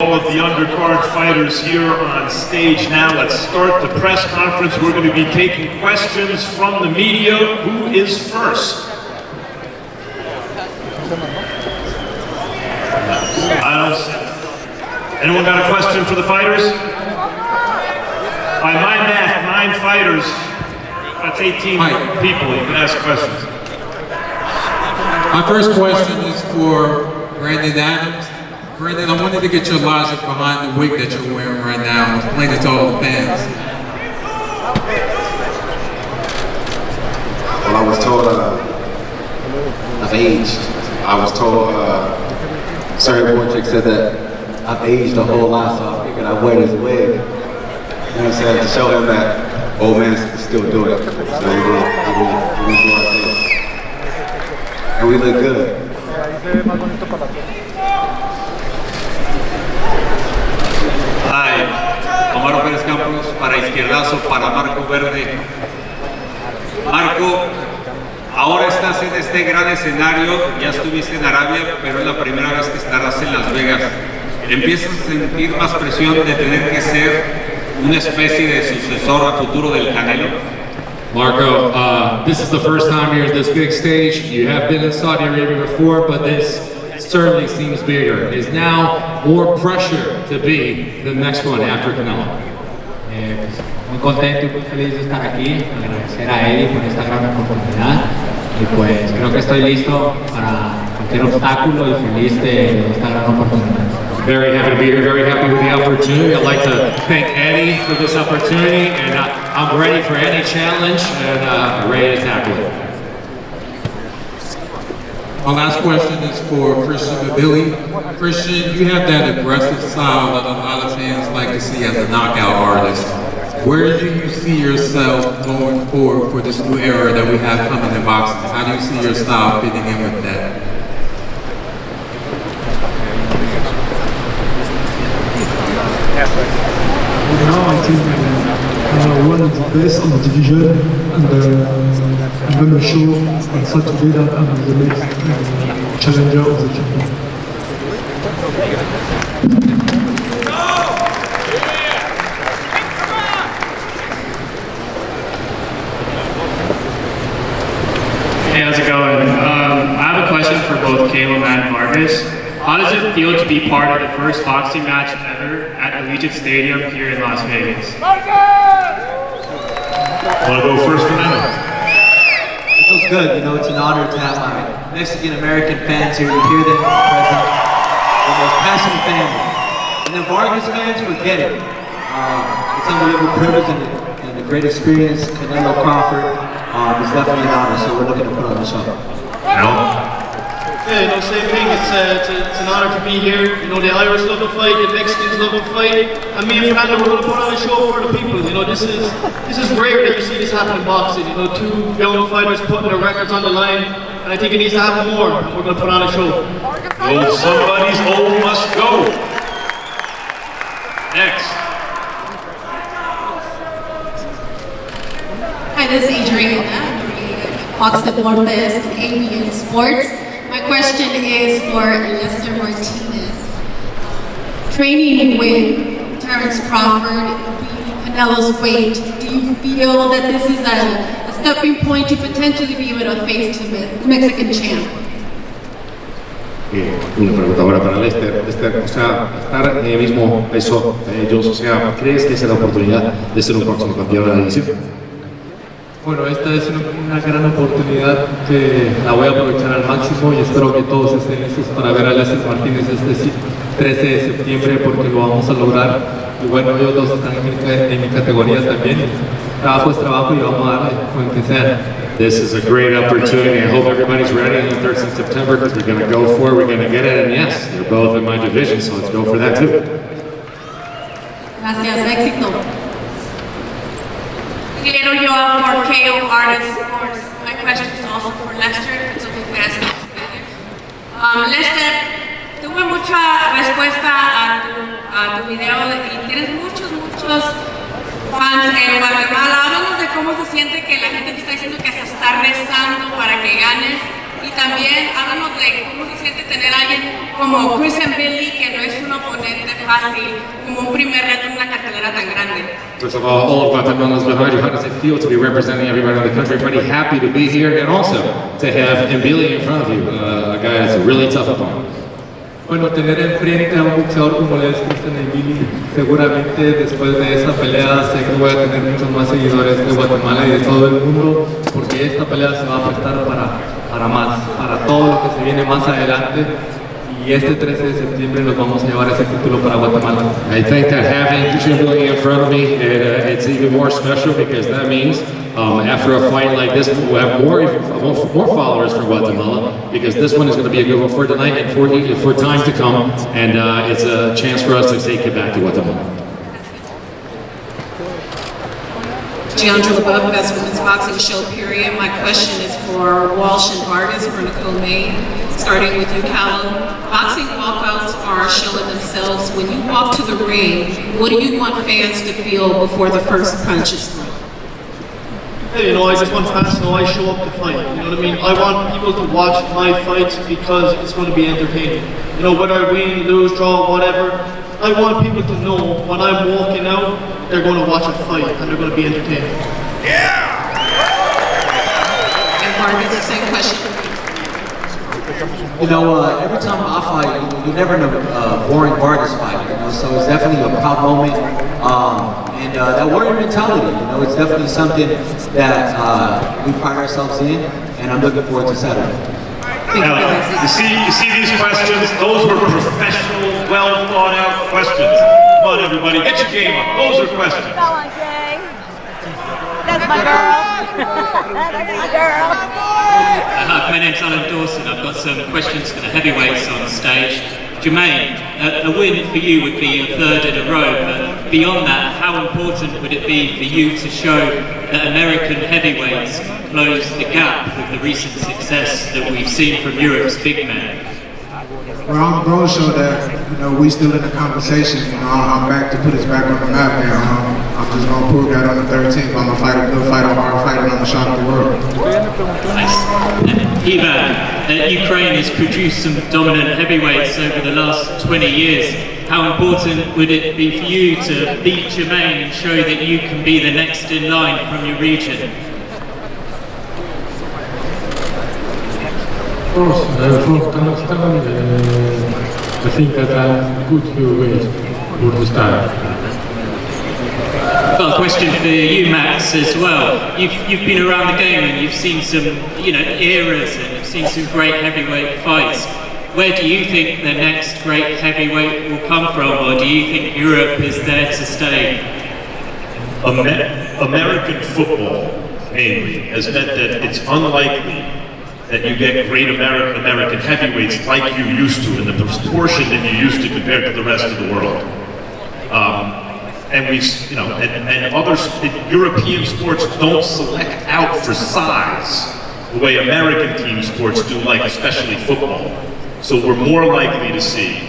All of the undercard fighters here on stage now. Let's start the press conference. We're going to be taking questions from the media. Who is first? Anyone got a question for the fighters? By my math, 9 fighters. That's 18 people. You can ask questions. My first question is for Brandon Adams. Brandon, I wanted to get your logic behind the wig that you're wearing right now. Explain it to all the fans. Well, I was told I've aged. I was told Sir Borchik said that I've aged a whole lot, so I figured I'd wear this wig. You know what I'm saying? To show him that old man is still doing it. So we do our thing. And we look good. Amaro Pérez Campos para Izquierdazo, para Marco Verde. Marco, ahora estás en este gran escenario, ya estuviste en Arabia, pero es la primera vez que estarás en Las Vegas. ¿Empiezas a sentir más presión de tener que ser una especie de sucesor a futuro del Canelo? Marco, this is the first time you're at this big stage. You have been in Saudi Arabia before, but this certainly seems bigger. Is now more pressure to be the next one after Canelo. Muy contento y muy feliz de estar aquí, agradecer a Eddie por esta gran oportunidad y pues creo que estoy listo para cualquier obstáculo y feliz de esta gran oportunidad. Very happy to be here, very happy with the opportunity. I'd like to thank Eddie for this opportunity, and I'm ready for any challenge and ready to tackle it. My last question is for Christian Billy. Christian, you have that aggressive style that a lot of fans like to see as a knockout artist. Where do you see yourself going forward for this new era that we have coming in boxing? How do you see your style fitting in with that? Now I think one of the best in the division, and I'm going to show on Saturday that I'm the next challenger of the champion. Hey, how's it going? I have a question for both Canelo and Vargas. How does it feel to be part of the first boxing match ever at Allegiant Stadium here in Las Vegas? Want to go first, Fernando? It feels good. You know, it's an honor to have my Mexican-American fans here. You hear them present. The most passionate family. And then Vargas fans, forget it. It's an unbelievable privilege and a great experience. Canelo, Crawford, it's definitely an honor, so we're looking to put on the show. Yeah, you know, same thing. It's an honor to be here. You know, the Irish love the fight, the Mexicans love the fight, and me and Fernando, we're going to put on a show for the people. You know, this is rare that you see this happen in boxing. You know, 2 young fighters putting their records on the line, and I think it needs to happen more. And we're going to put on a show. Old somebody's old must go. Next. Hi, this is Adriana, Fox Deportes, ABN Sports. My question is for Lester Martinez. Training with Terence Crawford, Canelo's weight, do you feel that this is a stepping point to potentially be able to face the Mexican champ? Una pregunta ahora para Lester. Lester, o sea, estar en el mismo peso de ellos, o sea, ¿crees que es la oportunidad de ser un próximo campeón de la división? Bueno, esta es una gran oportunidad que la voy a aprovechar al máximo y espero que todos estén listos para ver a Lester Martínez este 13 de septiembre porque lo vamos a lograr. Y bueno, ellos dos están en mi categoría también. Trabajo es trabajo y vamos a darle con que sea. This is a great opportunity. I hope everybody's ready on the 3rd of September because we're going to go for it, we're going to get it, and yes, they're both in my division, so let's go for that too. Gracias, éxito. Guillermo Yoa for KO Artists Sports. My question is also for Lester. It's okay if I ask it together. Lester, tuve mucha respuesta a tu video y tienes muchos fans en Guatemala. Háblanos de cómo se siente que la gente te está diciendo que se está rezando para que ganes Y también háblanos de cómo se siente tener a alguien como Chris and Billy, que no es un oponente fácil, como un primer reto en una cartelera tan grande. First of all of Guatemala's behind you. How does it feel to be representing everybody in the country? Everybody happy to be here, and also to have Mbili in front of you, a guy that's a really tough opponent. Bueno, tener enfrente a un boxeador como le es Christian Mbili, seguramente después de esa pelea sé que voy a tener muchos más seguidores de Guatemala y de todo el mundo, porque esta pelea se va a prestar para más, para todo lo que se viene más adelante. Y este 13 de septiembre nos vamos a llevar ese título para Guatemala. I think that having Christian Mbili in front of me, it's even more special because that means after a fight like this, we'll have more followers for Guatemala because this one is going to be a good one for tonight and for time to come, and it's a chance for us to take it back to Guatemala. Giandra LaBeouf, Best Women's Boxing Show, period. My question is for Walsh and Vargas, for Nicole May. Starting with you, Callum. Boxing walkouts are showing themselves. When you walk to the ring, what do you want fans to feel before the first punch is thrown? Hey, I just want fans to know I show up to fight. You know what I mean? I want people to watch my fights because it's going to be entertaining. Whether I win, lose, draw, whatever. I want people to know when I'm walking out, they're going to watch a fight and they're going to be entertained. Yeah! And Vargas, the same question. Every time I fight, you never know boring Vargas fight, so it's definitely a proud moment. And that warrior mentality, it's definitely something that we pride ourselves in, and I'm looking forward to Saturday. Now, you see these questions? Those were professional, well thought out questions. Come on, everybody, get your game up. Those are questions. Go on, Jay. That's my girl. That's my girl. Hi, my name's Alan Dawson. I've got some questions for the heavyweights on stage. Jermaine, a win for you would be a third in a row, but beyond that, how important would it be for you to show that American heavyweights close the gap with the recent success that we've seen from Europe's big men? Well, I'm going to show that, we still in the conversation. I'm back to put us back on the map now. I'm just going to prove that on the 13th. I'm going to fight a good fight, a hard fight, and I'm going to shock the world. Nice. Ivan, Ukraine has produced some dominant heavyweights over the last 20 years. How important would it be for you to beat Jermaine and show that you can be the next in line from your region? Of course, from Kazakhstan, I think that I'm good heavyweight for this time. Got a question for you, Max, as well. You've been around the game and you've seen some, eras, and you've seen some great heavyweight fights. Where do you think the next great heavyweight will come from, or do you think Europe is there to stay? American football, mainly, has meant that it's unlikely that you get great American heavyweights like you used to, in the proportion that you used to compared to the rest of the world. And other European sports don't select out for size the way American team sports do, like especially football. So we're more likely to see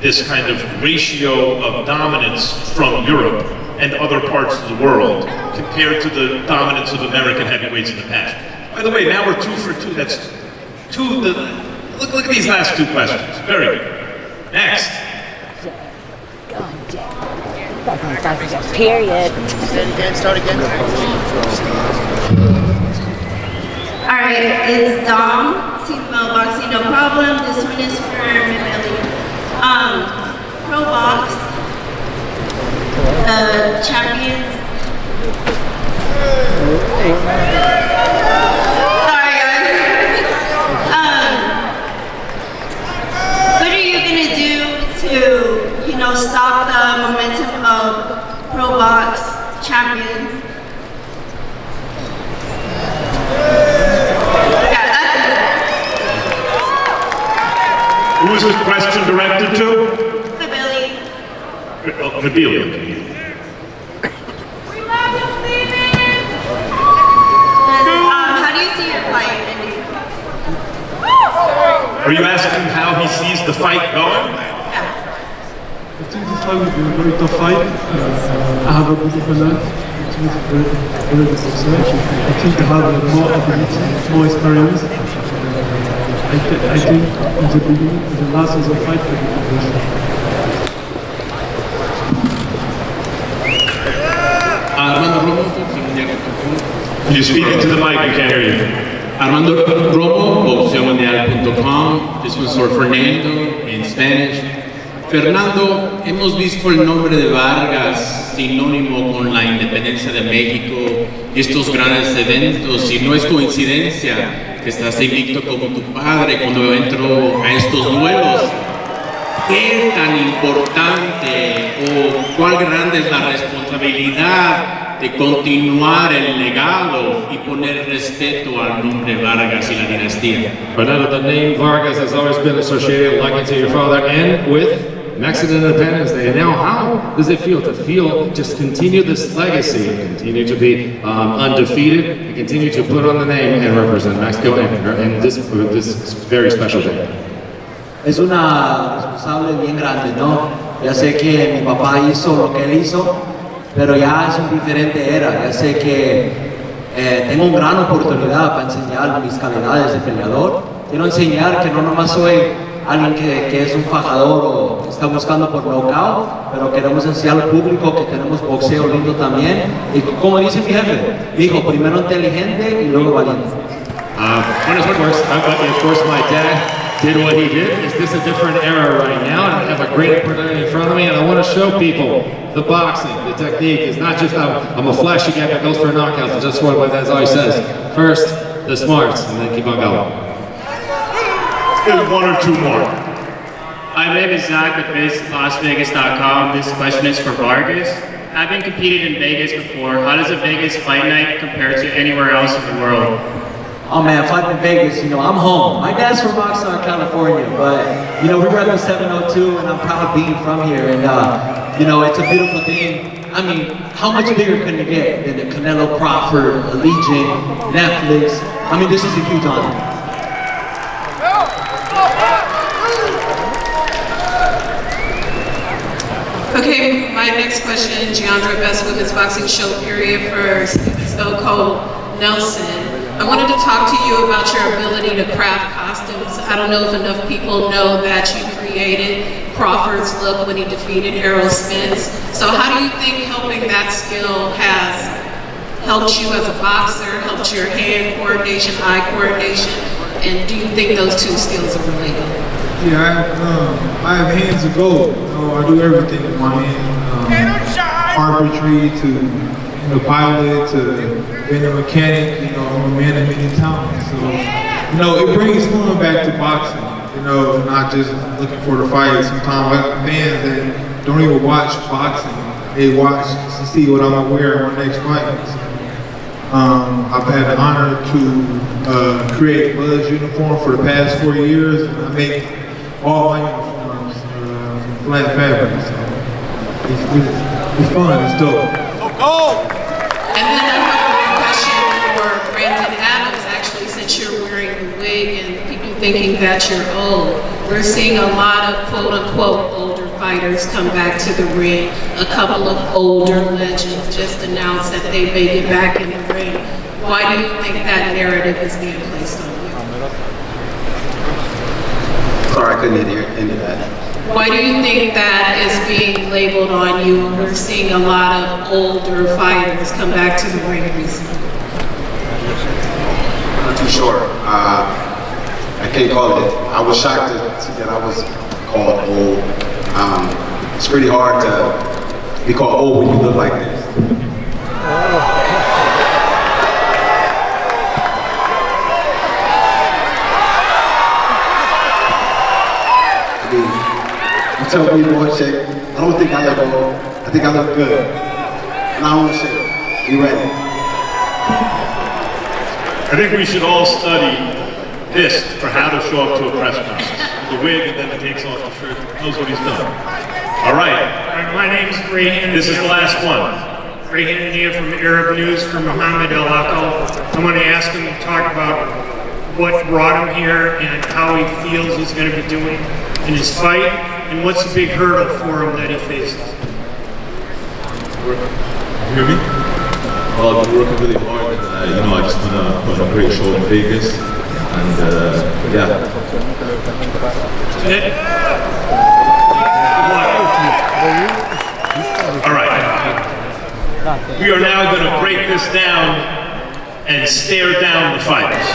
this kind of ratio of dominance from Europe and other parts of the world compared to the dominance of American heavyweights in the past. By the way, now we're 2 for 2. That's two. Look at these last two questions. Very good. Next. Period. Start again. All right, it's Dom, Team Boxing, no problem. This one is for Millie. Pro Box, champions. Sorry, guys. What are you gonna do to, stop the momentum of Pro Box champions? Who is this question directed to? Billy. Nabila. How do you see your fight ending? Are you asking how he sees the fight going? I think this fight will be a very tough fight. I have a good opponent. It is a very good boxer. I think I have more ability, more experience. I think in the beginning, the last of the fight for the division. Armando Romo, Can you speak into the mic? We can't hear you. Armando Romo, boxeomundial.com. This one's for Fernando in Spanish. Fernando, hemos visto el nombre de Vargas sinónimo con la independencia de México y estos grandes eventos, y no es coincidencia que estás invicto como tu padre cuando entró a estos duelos. ¿Qué tan importante o cuál grande es la responsabilidad de continuar el legado y poner respeto al nombre Vargas y la dinastía? Fernando, the name Vargas has always been associated, likened to your father and with Mexican Independence Day. And now, how does it feel to just continue this legacy, continue to be undefeated, and continue to put on the name and represent Mexico in this very special day? Es una responsable bien grande, ¿no? Ya sé que mi papá hizo lo que él hizo, pero ya es una diferente era. Ya sé que tengo una gran oportunidad para enseñar mis calidades de peleador. Quiero enseñar que no nomás soy alguien que es un fajador o está buscando por knockout, pero queremos enseñar al público que tenemos boxeo lindo también. Y como dice mi jefe, dijo, primero inteligente y luego valiente. Of course, my dad did what he did. Is this a different era right now? And I have a great opportunity in front of me, and I want to show people the boxing, the technique is not just I'm a flashy guy that goes for knockouts. It's just what my dad always says. First, the smarts, and then keep on going. Let's do one or two more. My name is Zach with LasVegas.com. This question is for Vargas. Having competed in Vegas before, how does a Vegas fight night compare to anywhere else in the world? Oh man, fighting in Vegas, I'm home. My dad's from Oxnard, California, but we rep the 702 and I'm proud being from here. And it's a beautiful thing. I mean, how much bigger can you get than the Canelo, Crawford, Allegiant, Netflix? I mean, this is a huge honor. Okay, my next question, Giandra, best women's boxing show period for Stone Cold Nelson. I wanted to talk to you about your ability to craft costumes. I don't know if enough people know that you created Crawford's look when he defeated Errol Spence. So how do you think helping that skill has helped you as a boxer, helped your hand coordination, eye coordination, and do you think those two skills are related? Yeah, I have hands of gold. I do everything with my hand. Carpentry to pilot to being a mechanic. I'm a man of many talents. So it brings fun back to boxing. Not just looking for the fight. Sometimes I have fans that don't even watch boxing. They watch to see what I'm gonna wear in my next fight. So, I've had the honor to create Bud's uniform for the past 4 years. And I make all my uniforms from flat fabric. So it's fun. It's dope. And then I have a question for Brandon Adams, actually, since you're wearing the wig and people thinking that you're old. We're seeing a lot of quote-unquote older fighters come back to the ring. A couple of older legends just announced that they may get back in the ring. Why do you think that narrative is being placed on you? Sorry, I couldn't hear the end of that. Why do you think that is being labeled on you? We're seeing a lot of older fighters come back to the ring recently. I'm not too sure. I can't call it. I was shocked to see that I was called old. It's pretty hard to be called old when you look like this. You tell me, boy, check. I don't think I look old. I think I look good. And I want to shake. You ready? I think we should all study this for how to show up to a press conference. The wig and then he takes off the shirt, knows what he's done. All right. My name's Rayhan. This is the last one. Rayhan Nia from Arab News for Mohammed El Akal. I want to ask him to talk about what brought him here and how he feels he's going to be doing in his fight, and what's the big hurdle for him that he faces. You hear me? Well, I've been working really hard, and I just want to put on a great show in Vegas. And yeah. All right. We are now going to break this down and stare down the fighters.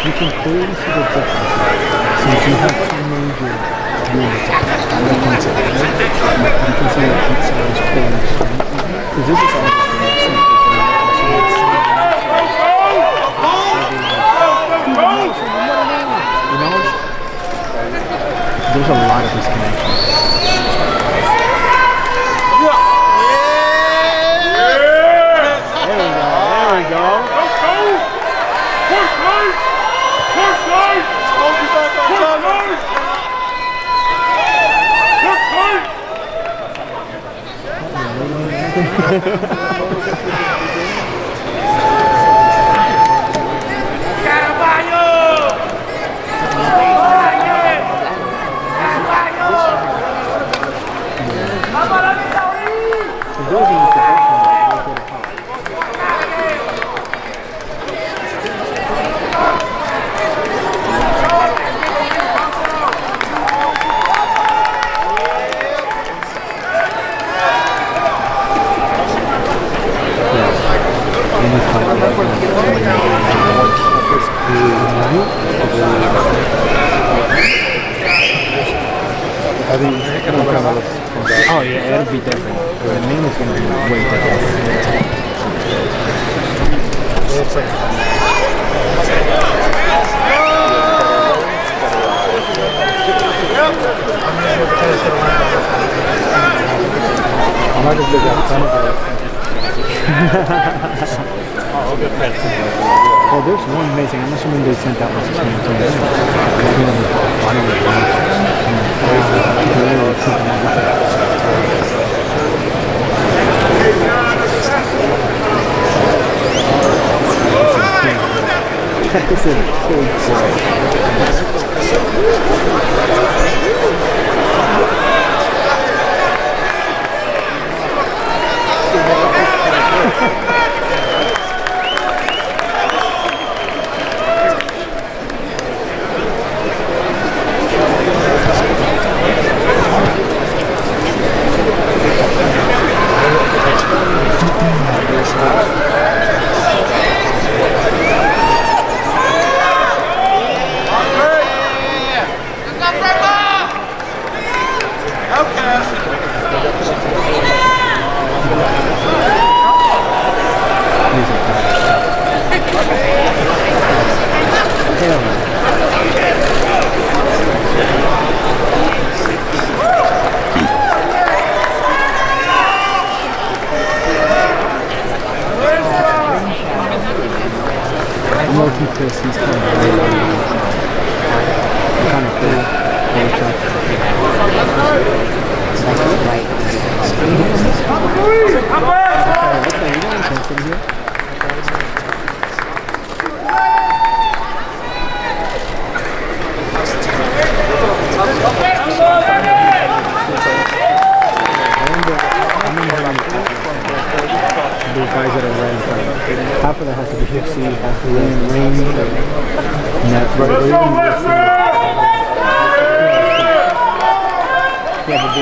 You can clearly see the difference since you have two major units that come together. You can see that each side is pulling strength because this is all the things. You know, there's a lot of disconnection. There we go. Oh yeah, it'll be different. The name is going to be way different. I'm not going to get a ton of well, there's one missing. I'm assuming they sent that one to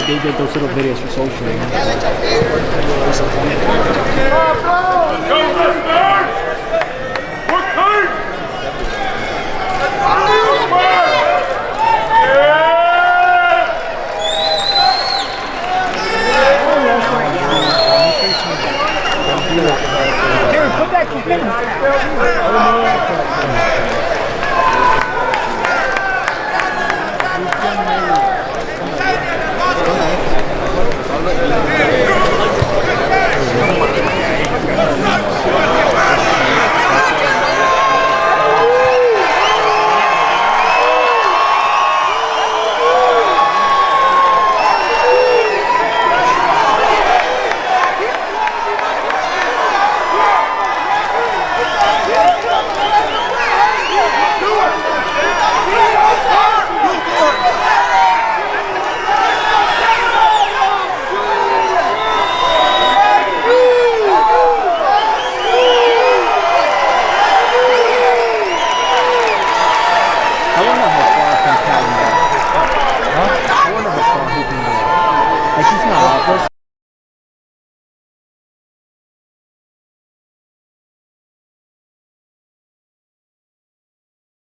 They did those little videos for social.